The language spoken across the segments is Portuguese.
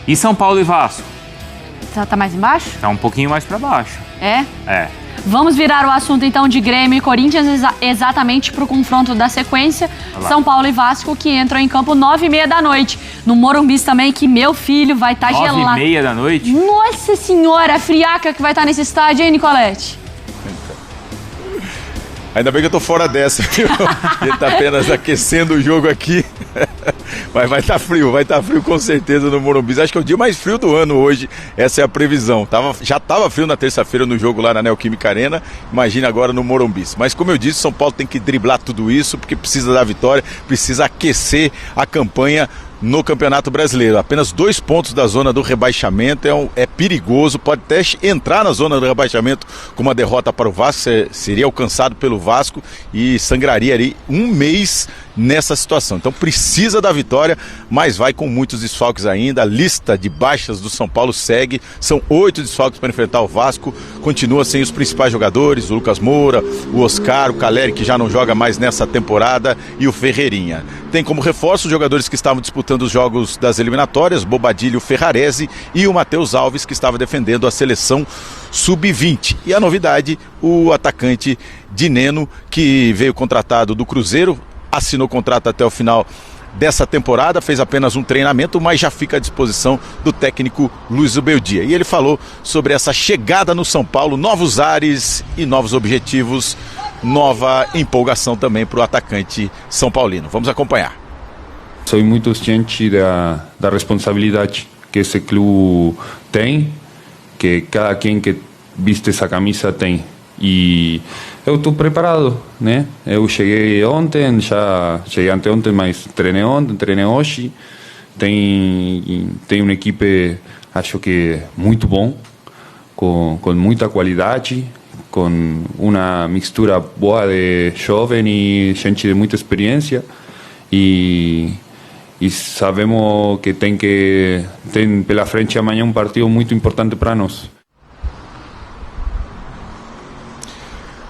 E São Paulo e Vasco? Tá mais embaixo? Tá um pouquinho mais para baixo. É? É. Vamos virar o assunto então de Grêmio e Corinthians exatamente para o confronto da sequência. São Paulo e Vasco que entram em campo 9h30 da noite. No Morumbi também, que meu filho vai estar gelado. 9h30 da noite? Nossa senhora, a friaca que vai estar nesse estádio, hein, Nicolete? Ainda bem que eu tô fora dessa, viu? Ele tá apenas aquecendo o jogo aqui. Mas vai estar frio com certeza no Morumbi. Acho que é o dia mais frio do ano hoje, essa é a previsão. Já estava frio na terça-feira no jogo lá na Neoquímica Arena, imagina agora no Morumbi. Mas como eu disse, São Paulo tem que driblar tudo isso, porque precisa da vitória, precisa aquecer a campanha no Campeonato Brasileiro. Apenas 2 pontos da zona do rebaixamento, é perigoso, pode até entrar na zona do rebaixamento com uma derrota para o Vasco, seria alcançado pelo Vasco e sangraria ali um mês nessa situação. Então precisa da vitória, mas vai com muitos desfalques ainda. A lista de baixas do São Paulo segue, são 8 desfalques para enfrentar o Vasco, continua sem os principais jogadores, o Lucas Moura, o Oscar, o Caleri, que já não joga mais nessa temporada, e o Ferreirinha. Tem como reforço os jogadores que estavam disputando os jogos das eliminatórias, Bobadilha, o Ferrarese e o Matheus Alves, que estava defendendo a seleção sub-20. E a novidade, o atacante Dineno, que veio contratado do Cruzeiro, assinou contrato até o final dessa temporada, fez apenas um treinamento, mas já fica à disposição do técnico Luiz Beldia. E ele falou sobre essa chegada no São Paulo, novos ares e novos objetivos, nova empolgação também para o atacante São Paulino. Vamos acompanhar. Sou muito ciente da responsabilidade que esse clube tem, que cada quem que viste essa camisa tem. E eu estou preparado, né? Eu cheguei ontem, já cheguei anteontem, mas treinei ontem, treinei hoje. Tem uma equipe, acho que muito bom, com muita qualidade, com uma mistura boa de jovem e gente de muita experiência. E sabemos que tem pela frente amanhã um partido muito importante para nós.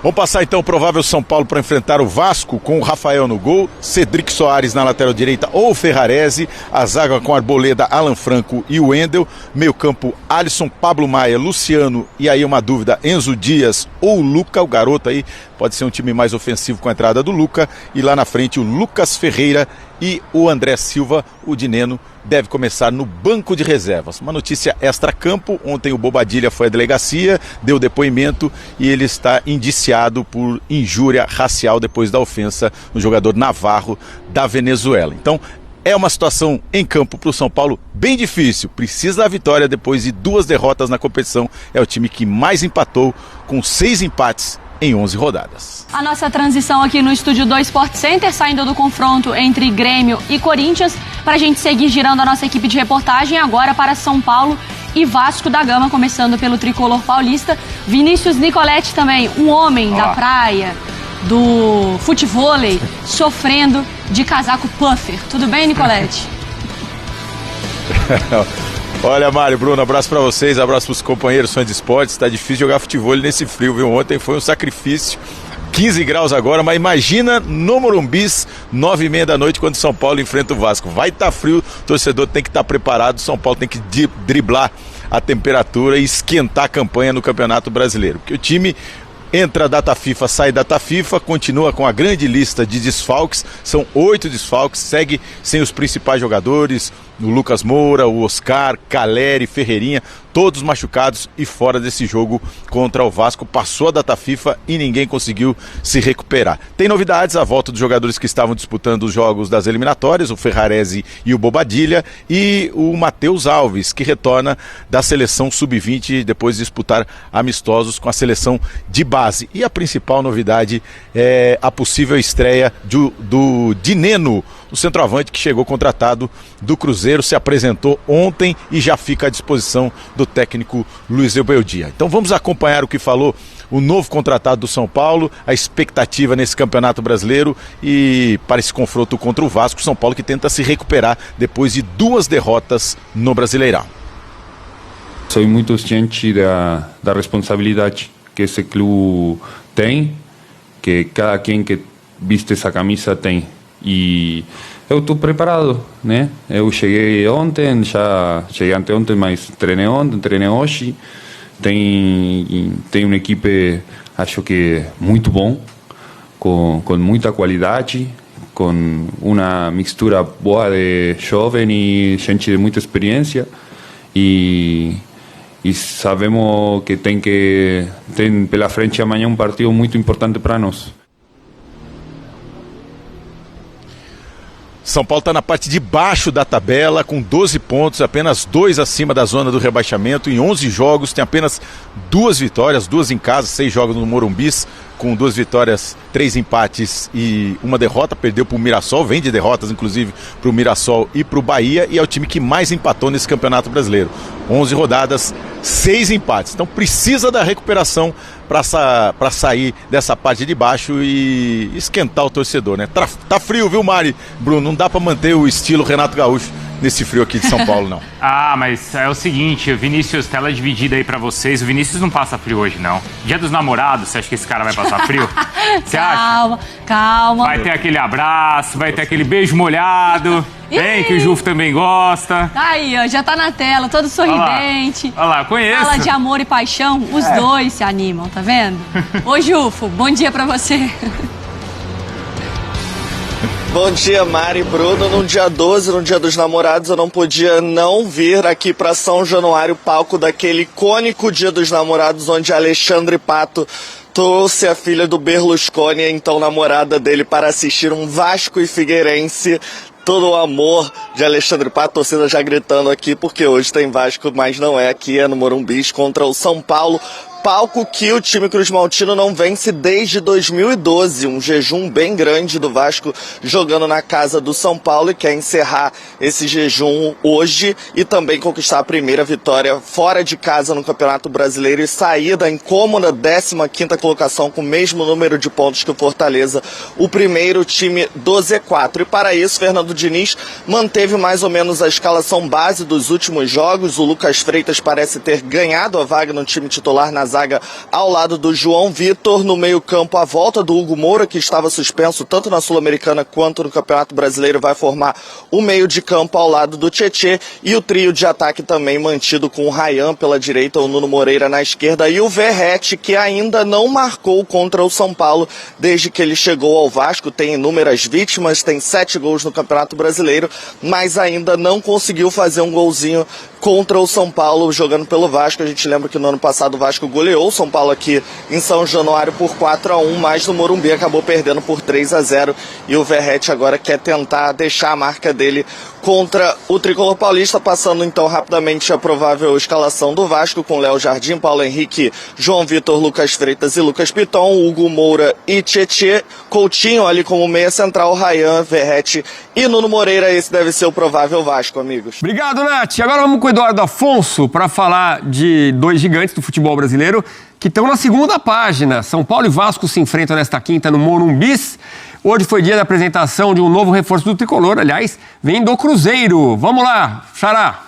Vamos passar então o provável São Paulo para enfrentar o Vasco, com o Rafael no gol, Cedric Soares na lateral direita ou Ferrarese, a zaga com Arboleda, Alan Franco e o Wendel, meio campo Alisson, Pablo Maia, Luciano e aí uma dúvida, Enzo Dias ou Luca, o garoto aí, pode ser um time mais ofensivo com a entrada do Luca, e lá na frente o Lucas Ferreira e o André Silva. O Dineno deve começar no banco de reservas. Uma notícia extra-campo, ontem o Bobadilha foi à delegacia, deu depoimento e ele está indiciado por injúria racial depois da ofensa no jogador Navarro da Venezuela. Então é uma situação em campo para o São Paulo bem difícil, precisa da vitória depois de 2 derrotas na competição, é o time que mais empatou, com 6 empates em 11 rodadas. A nossa transição aqui no estúdio do Sport Center, saindo do confronto entre Grêmio e Corinthians, para a gente seguir girando a nossa equipe de reportagem agora para São Paulo e Vasco da Gama, começando pelo tricolor paulista. Vinícius Nicolete também, um homem da praia, do futevôlei, sofrendo de casaco puffer. Tudo bem, Nicolete? Olha, Mário, Bruno, abraço pra vocês, abraço pros companheiros fãs de esportes. Tá difícil jogar futebol nesse frio, viu? Ontem foi um sacrifício, 15 graus agora, mas imagina no Morumbi, 9h30 da noite, quando São Paulo enfrenta o Vasco. Vai estar frio, o torcedor tem que estar preparado, São Paulo tem que driblar a temperatura e esquentar a campanha no Campeonato Brasileiro, porque o time entra a data FIFA, sai data FIFA, continua com a grande lista de desfalques, são 8 desfalques, segue sem os principais jogadores, o Lucas Moura, o Oscar, Caleri, Ferreirinha, todos machucados e fora desse jogo contra o Vasco. Passou a data FIFA e ninguém conseguiu se recuperar. Tem novidades, a volta dos jogadores que estavam disputando os jogos das eliminatórias, o Ferrarese e o Bobadilha, e o Matheus Alves, que retorna da seleção sub-20 depois de disputar amistosos com a seleção de base. E a principal novidade é a possível estreia do Dineno, o centroavante que chegou contratado do Cruzeiro, se apresentou ontem e já fica à disposição do técnico Luiz Beldia. Então vamos acompanhar o que falou o novo contratado do São Paulo, a expectativa nesse Campeonato Brasileiro e para esse confronto contra o Vasco, São Paulo que tenta se recuperar depois de 2 derrotas no Brasileirão. Sou muito ciente da responsabilidade que esse clube tem, que cada quem que viste essa camisa tem. E eu estou preparado, né? Eu cheguei ontem, já cheguei anteontem, mas treinei ontem, treinei hoje. Tem uma equipe, acho que muito bom, com muita qualidade, com uma mistura boa de jovem e gente de muita experiência. E sabemos que tem pela frente amanhã um partido muito importante para nós. São Paulo está na parte de baixo da tabela, com 12 pontos, apenas 2 acima da zona do rebaixamento. Em 11 jogos, tem apenas 2 vitórias, 2 em casa, 6 jogos no Morumbis, com 2 vitórias, 3 empates e 1 derrota. Perdeu para o Mirassol, vem de derrotas, inclusive, para o Mirassol e para o Bahia. E é o time que mais empatou nesse Campeonato Brasileiro. 11 rodadas, 6 empates. Então precisa da recuperação para sair dessa parte de baixo e esquentar o torcedor, né? Tá frio, viu, Mari? Bruno, não dá para manter o estilo Renato Gaúcho nesse frio aqui de São Paulo, não. Ah, mas é o seguinte, Vinícius, tela dividida aí pra vocês. O Vinícius não passa frio hoje, não. Dia dos namorados, você acha que esse cara vai passar frio? Você acha? Calma. Vai ter aquele abraço, vai ter aquele beijo molhado. Tem, que o Jufo também gosta. Aí, ó, já tá na tela, todo sorridente. Olha lá, conheço. Fala de amor e paixão, os dois se animam, tá vendo? Ô, Jufo, bom dia pra você. Bom dia, Mari e Bruno. No dia 12, no dia dos namorados, eu não podia não vir aqui para São Januário, palco daquele icônico Dia dos Namorados, onde Alexandre Pato trouxe a filha do Berlusconi, a então namorada dele, para assistir um Vasco e Figueirense. Todo o amor de Alexandre Pato, a torcida já gritando aqui, porque hoje tem Vasco, mas não é aqui, é no Morumbis contra o São Paulo. Palco que o time cruzmaltino não vence desde 2012, um jejum bem grande do Vasco jogando na casa do São Paulo, e quer encerrar esse jejum hoje e também conquistar a primeira vitória fora de casa no Campeonato Brasileiro e sair da incômoda 15ª colocação com o mesmo número de pontos que o Fortaleza, o primeiro time do Z4. E para isso, Fernando Diniz manteve mais ou menos a escalação base dos últimos jogos. O Lucas Freitas parece ter ganhado a vaga no time titular na zaga ao lado do João Vitor. No meio-campo, a volta do Hugo Moura, que estava suspenso tanto na Sul-Americana quanto no Campeonato Brasileiro, vai formar o meio de campo ao lado do Tietê, e o trio de ataque também mantido com o Ryan pela direita, o Nuno Moreira na esquerda e o Verratti, que ainda não marcou contra o São Paulo desde que ele chegou ao Vasco. Tem inúmeras vítimas, tem 7 gols no Campeonato Brasileiro, mas ainda não conseguiu fazer um golzinho contra o São Paulo jogando pelo Vasco. A gente lembra que no ano passado o Vasco goleou o São Paulo aqui em São Januário por 4-1, mas no Morumbi acabou perdendo por 3-0, e o Verratti agora quer tentar deixar a marca dele contra o tricolor paulista. Passando então rapidamente a provável escalação do Vasco, com Léo Jardim, Paulo Henrique, João Vitor, Lucas Freitas e Lucas Piton, Hugo Moura e Tietê, Coutinho ali como meia central, Ryan, Verratti e Nuno Moreira. Esse deve ser o provável Vasco, amigos. Obrigado, Nath. Agora vamos com o Eduardo Afonso para falar de 2 gigantes do futebol brasileiro que estão na segunda página. São Paulo e Vasco se enfrentam nesta quinta no Morumbis. Hoje foi dia da apresentação de um novo reforço do tricolor, aliás, vem do Cruzeiro. Vamos lá, Xará.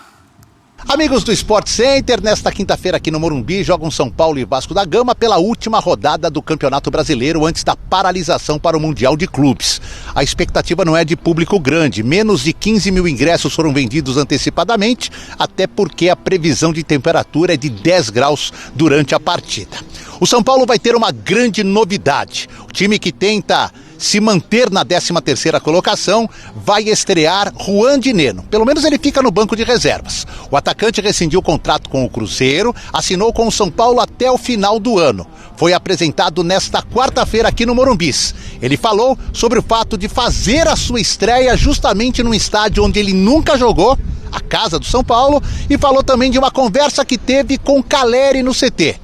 Amigos do Sport Center, nesta quinta-feira aqui no Morumbi, jogam São Paulo e Vasco da Gama pela última rodada do Campeonato Brasileiro antes da paralisação para o Mundial de Clubes. A expectativa não é de público grande, menos de 15 mil ingressos foram vendidos antecipadamente, até porque a previsão de temperatura é de 10 graus durante a partida. O São Paulo vai ter uma grande novidade. O time que tenta se manter na 13ª colocação vai estrear Juan Dineno. Pelo menos ele fica no banco de reservas. O atacante rescindiu o contrato com o Cruzeiro, assinou com o São Paulo até o final do ano. Foi apresentado nesta quarta-feira aqui no Morumbis. Ele falou sobre o fato de fazer a sua estreia justamente num estádio onde ele nunca jogou, a casa do São Paulo, e falou também de uma conversa que teve com Caleri no CT.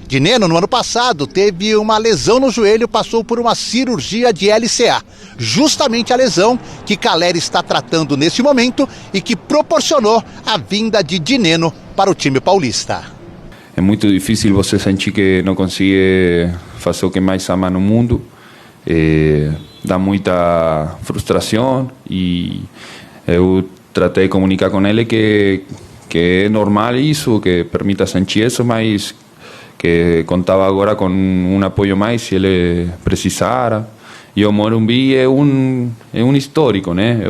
Dineno, no ano passado, teve uma lesão no joelho, passou por uma cirurgia de LCA. Justamente a lesão que Caleri está tratando nesse momento e que proporcionou a vinda de Dineno para o time paulista. É muito difícil você sentir que não consegue fazer o que mais ama no mundo. Dá muita frustração e eu tratei de comunicar com ele que é normal isso, que permita sentir isso, mas que contava agora com um apoio mais se ele precisara. E o Morumbi é um histórico, né?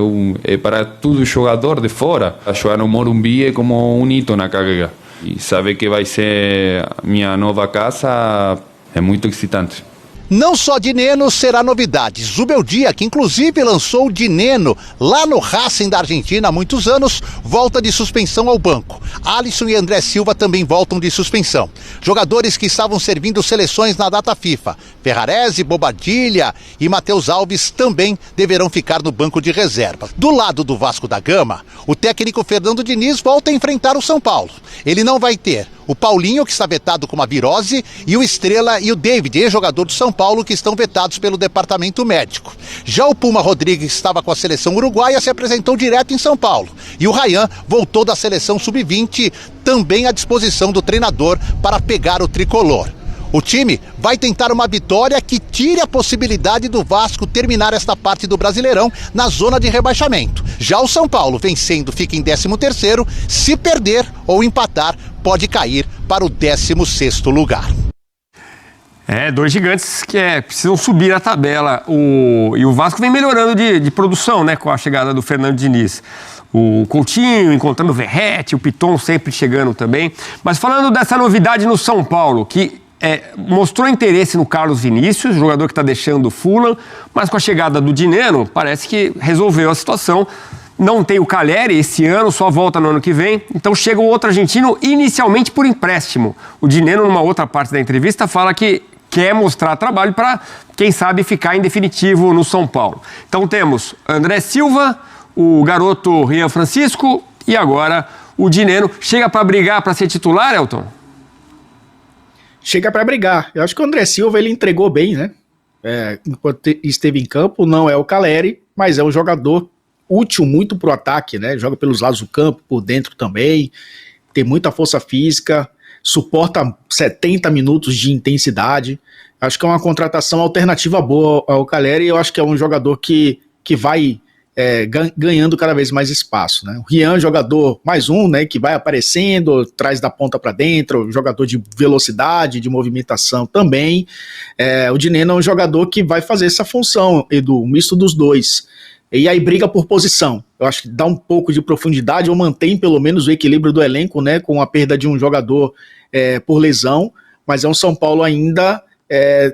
É para todo jogador de fora. Jogar no Morumbi é como um hito na carreira. E saber que vai ser minha nova casa é muito excitante. Não só Dineno será novidade. Zubeldia, que inclusive lançou o Dineno lá no Racing da Argentina há muitos anos, volta de suspensão ao banco. Alisson e André Silva também voltam de suspensão. Jogadores que estavam servindo seleções na data FIFA. Ferrarese, Bobadilha e Matheus Alves também deverão ficar no banco de reserva. Do lado do Vasco da Gama, o técnico Fernando Diniz volta a enfrentar o São Paulo. Ele não vai ter o Paulinho, que está vetado com uma virose, e o Estrela e o David, ex-jogador do São Paulo, que estão vetados pelo departamento médico. Já o Puma Rodrigues, que estava com a seleção uruguaia, se apresentou direto em São Paulo. E o Ryan voltou da seleção sub-20, também à disposição do treinador para pegar o tricolor. O time vai tentar uma vitória que tire a possibilidade do Vasco terminar esta parte do Brasileirão na zona de rebaixamento. Já o São Paulo, vencendo, fica em 13º. Se perder ou empatar, pode cair para o 16º lugar. Dois gigantes que precisam subir a tabela. E o Vasco vem melhorando de produção, né, com a chegada do Fernando Diniz. O Coutinho encontrando o Verratti, o Piton sempre chegando também. Mas falando dessa novidade no São Paulo, que mostrou interesse no Carlos Vinícius, jogador que está deixando o Fulham, mas com a chegada do Dineno, parece que resolveu a situação. Não tem o Caleri esse ano, só volta no ano que vem. Então chega o outro argentino inicialmente por empréstimo. O Dineno, numa outra parte da entrevista, fala que quer mostrar trabalho para, quem sabe, ficar em definitivo no São Paulo. Então temos André Silva, o garoto Rian Francisco e agora o Dineno. Chega para brigar para ser titular, Elton? Chega para brigar. Eu acho que o André Silva ele entregou bem, né? Enquanto esteve em campo, não é o Caleri, mas é um jogador útil muito pro ataque, né? Joga pelos lados do campo, por dentro também, tem muita força física, suporta 70 minutos de intensidade. Acho que é uma contratação alternativa boa ao Caleri. Eu acho que é um jogador que vai ganhando cada vez mais espaço, né? O Rian, jogador mais um, né, que vai aparecendo, traz da ponta para dentro, jogador de velocidade, de movimentação também. O Dineno é um jogador que vai fazer essa função, Edu, um misto dos dois. E aí briga por posição. Eu acho que dá um pouco de profundidade, ou mantém pelo menos o equilíbrio do elenco, né, com a perda de um jogador por lesão, mas é um São Paulo ainda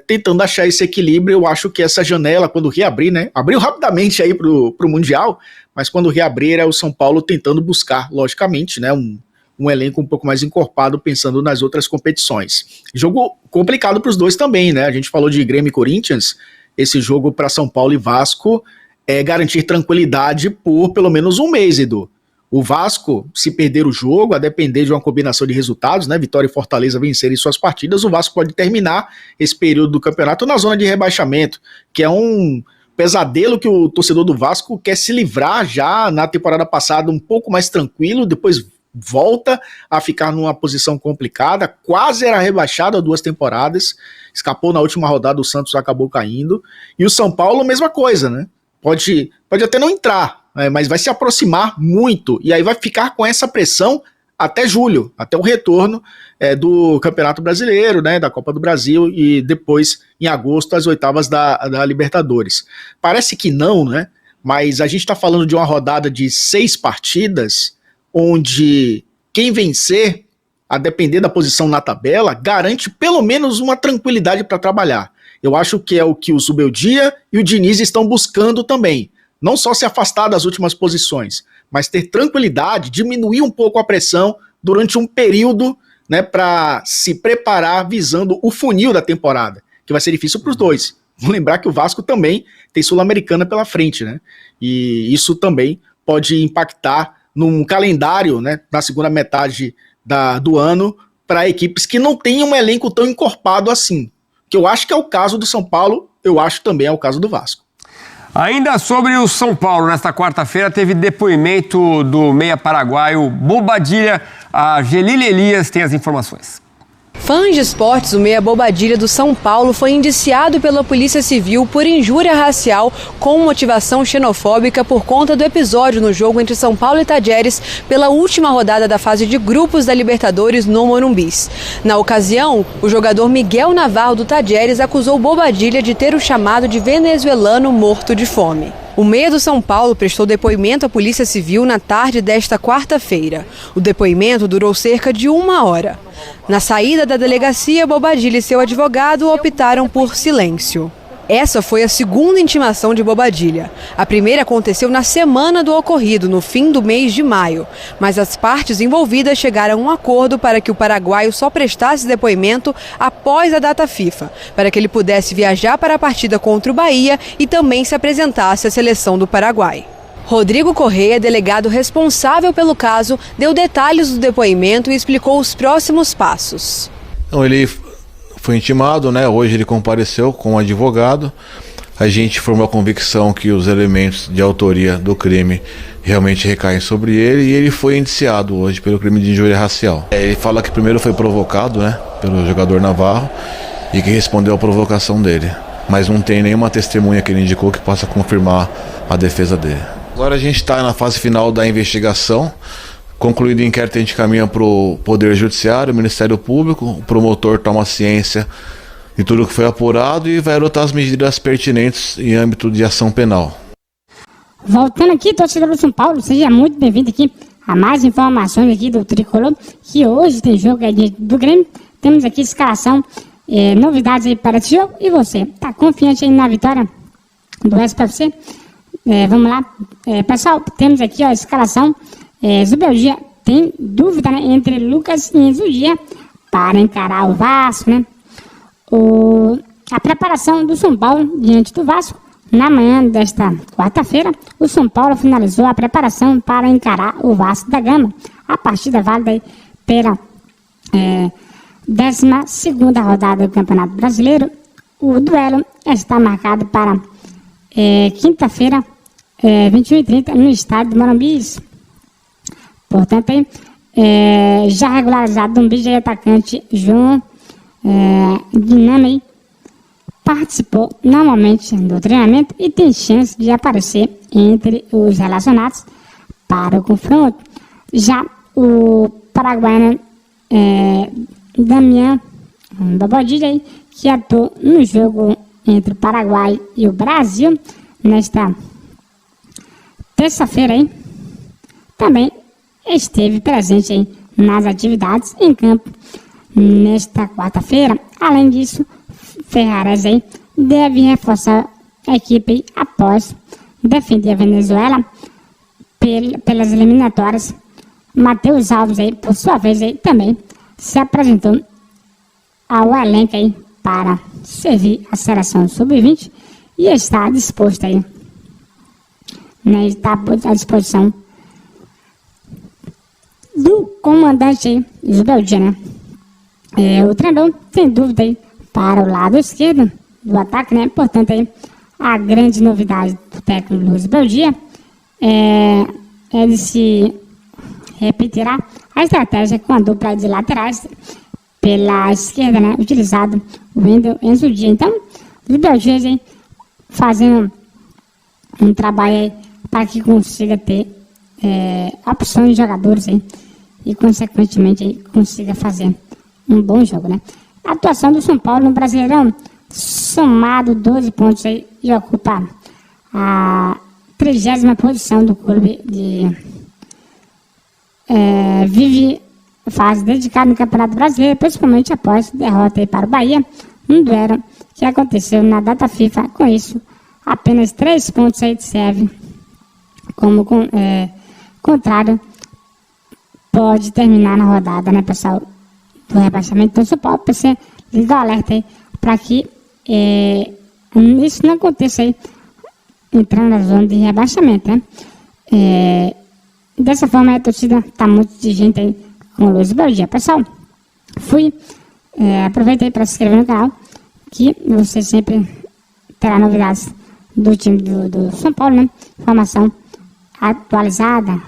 tentando achar esse equilíbrio. Eu acho que essa janela, quando reabrir, né, abriu rapidamente aí pro Mundial, mas quando reabrir é o São Paulo tentando buscar, logicamente, né, um elenco um pouco mais encorpado, pensando nas outras competições. Jogo complicado para os dois também, né? A gente falou de Grêmio e Corinthians, esse jogo para São Paulo e Vasco é garantir tranquilidade por pelo menos um mês, Edu. O Vasco, se perder o jogo, a depender de uma combinação de resultados, né, Vitória e Fortaleza vencerem suas partidas, o Vasco pode terminar esse período do campeonato na zona de rebaixamento, que é um pesadelo que o torcedor do Vasco quer se livrar já na temporada passada um pouco mais tranquilo, depois volta a ficar numa posição complicada, quase era rebaixado há 2 temporadas, escapou na última rodada, o Santos acabou caindo, e o São Paulo, mesma coisa, né? Pode até não entrar, mas vai se aproximar muito, e aí vai ficar com essa pressão até julho, até o retorno do Campeonato Brasileiro, né, da Copa do Brasil, e depois, em agosto, as oitavas da Libertadores. Parece que não, né? Mas a gente está falando de uma rodada de 6 partidas, onde quem vencer, a depender da posição na tabela, garante pelo menos uma tranquilidade para trabalhar. Eu acho que é o que o Zubeldia e o Diniz estão buscando também. Não só se afastar das últimas posições, mas ter tranquilidade, diminuir um pouco a pressão durante um período, né, para se preparar visando o funil da temporada, que vai ser difícil para os dois. Vou lembrar que o Vasco também tem Sul-Americana pela frente, né? E isso também pode impactar num calendário, né, na segunda metade do ano, para equipes que não têm um elenco tão encorpado assim. Que eu acho que é o caso do São Paulo, eu acho que também é o caso do Vasco. Ainda sobre o São Paulo, nesta quarta-feira teve depoimento do meia paraguaio Bobadilha. A Gelile Elias tem as informações. Fãs de esportes, o meia Bobadilla do São Paulo foi indiciado pela Polícia Civil por injúria racial com motivação xenofóbica por conta do episódio no jogo entre São Paulo e Tajeres pela última rodada da fase de grupos da Libertadores no Morumbis. Na ocasião, o jogador Miguel Navarro do Tajeres acusou Bobadilla de ter o chamado de venezuelano morto de fome. O meia do São Paulo prestou depoimento à Polícia Civil na tarde desta quarta-feira. O depoimento durou cerca de 1 hora. Na saída da delegacia, Bobadilla e seu advogado optaram por silêncio. Essa foi a segunda intimação de Bobadilla. A primeira aconteceu na semana do ocorrido, no fim do mês de maio. Mas as partes envolvidas chegaram a um acordo para que o paraguaio só prestasse depoimento após a data FIFA, para que ele pudesse viajar para a partida contra o Bahia e também se apresentasse à seleção do Paraguai. Rodrigo Correia, delegado responsável pelo caso, deu detalhes do depoimento e explicou os próximos passos. Então, ele foi intimado, né? Hoje ele compareceu com o advogado. A gente formou a convicção que os elementos de autoria do crime realmente recaem sobre ele e ele foi indiciado hoje pelo crime de injúria racial. Ele fala que primeiro foi provocado, né, pelo jogador Navarro e que respondeu à provocação dele. Mas não tem nenhuma testemunha que ele indicou que possa confirmar a defesa dele. Agora a gente está na fase final da investigação. Concluído o inquérito, a gente caminha para o Poder Judiciário, o Ministério Público, o promotor toma ciência de tudo que foi apurado e vai adotar as medidas pertinentes em âmbito de ação penal. Voltando aqui, torcedor do São Paulo, seja muito bem-vindo aqui a mais informações aqui do Tricolor, que hoje tem jogo aí do Grêmio, temos aqui escalação, novidades aí para esse jogo, e você, tá confiante aí na vitória do SPFC? Vamos lá, pessoal, temos aqui ó, a escalação. Zubeldia tem dúvida, né, entre Lucas e Enzo Dia para encarar o Vasco, né? A preparação do São Paulo diante do Vasco. Na manhã desta quarta-feira, o São Paulo finalizou a preparação para encarar o Vasco da Gama. A partida válida pela 12ª rodada do Campeonato Brasileiro. O duelo está marcado para quinta-feira, 21h30, no estádio do Morumbi. Portanto, já regularizado um BJ atacante João Dinami participou normalmente do treinamento e tem chance de aparecer entre os relacionados para o confronto. Já o paraguaiano Damian Bobadilla, que atuou no jogo entre o Paraguai e o Brasil nesta terça-feira, também esteve presente aí nas atividades em campo nesta quarta-feira. Além disso, Ferrares aí deve reforçar a equipe após defender a Venezuela pelas eliminatórias. Matheus Alves aí, por sua vez, aí, também se apresentou ao elenco aí para servir a seleção sub-20 e está disposto aí, né, está à disposição do comandante aí, Zubeldia, né? O treinador tem dúvida aí para o lado esquerdo do ataque, né? Portanto, aí, a grande novidade do técnico Luiz Beldia ele se repetirá a estratégia com a dupla de laterais pela esquerda, né? Utilizado o Wendel Enzo Dia. Então, o Belgia fazendo um trabalho aí para que consiga ter opções de jogadores aí, e, consequentemente, aí, consiga fazer um bom jogo, né? A atuação do São Paulo no Brasileirão, somado 12 pontos aí, e ocupa a 30ª posição do clube vive fase dedicada no Campeonato Brasileiro, principalmente após derrota aí para o Bahia, um duelo que aconteceu na data FIFA. Com isso, apenas 3 pontos aí serve como contrário, pode terminar na rodada, né, pessoal, do rebaixamento. Então, São Paulo precisa ligar o alerta aí para que isso não aconteça aí, entrando na zona de rebaixamento, né? Dessa forma, a torcida está muito exigente aí com o Luiz Belgia. Pessoal, aproveitei para se inscrever no canal, que você sempre terá novidades do time do São Paulo, né? Informação atualizada,